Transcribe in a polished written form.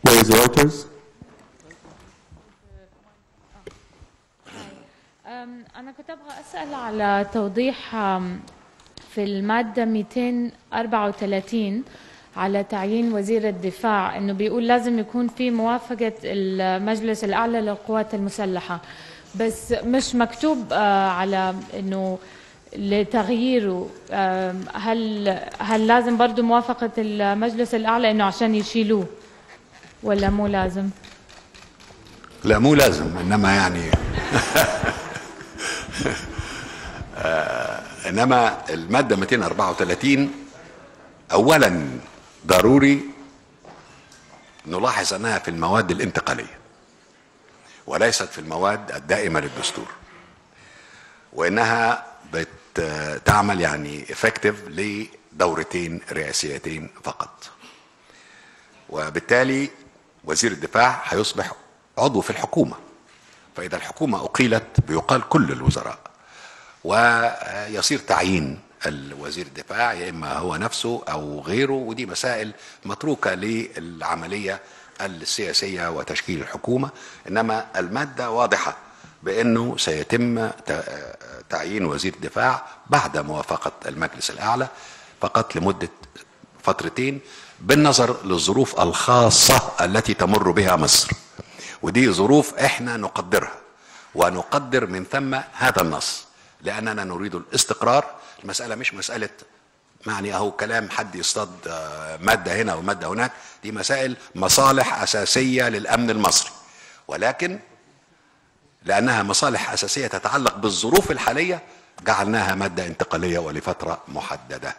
floor is yours. أنا كنت أبغى أسأل على توضيح في المادة 234 على تعيين وزير الدفاع، إنه بيقول لازم يكون في موافقة المجلس الأعلى للقوات المسلحة، بس مش مكتوب على إنه لتغييره. هل لازم برضو موافقة المجلس الأعلى إنه عشان يشيلوه ولا مو لازم؟ لا مو لازم، إنما يعني إنما المادة 234 أولا ضروري نلاحظ أنها في المواد الانتقالية وليست في المواد الدائمة للدستور، وإنها بتعمل يعني effective لدورتين رئاسيتين فقط، وبالتالي وزير الدفاع هيصبح عضو في الحكومة، فإذا الحكومة أقيلت بيقال كل الوزراء، ويصير تعيين الوزير الدفاع يا إما هو نفسه أو غيره، ودي مسائل متروكة للعملية السياسية وتشكيل الحكومة. إنما المادة واضحة بأنه سيتم تعيين وزير الدفاع بعد موافقة المجلس الأعلى فقط لمدة فترتين، بالنظر للظروف الخاصة التي تمر بها مصر، ودي ظروف احنا نقدرها ونقدر من ثم هذا النص، لأننا نريد الاستقرار. المسألة مش مسألة يعني أهو كلام حد يصطاد مادة هنا ومادة هناك، دي مسائل مصالح أساسية للأمن المصري، ولكن لأنها مصالح أساسية تتعلق بالظروف الحالية جعلناها مادة انتقالية ولفترة محددة.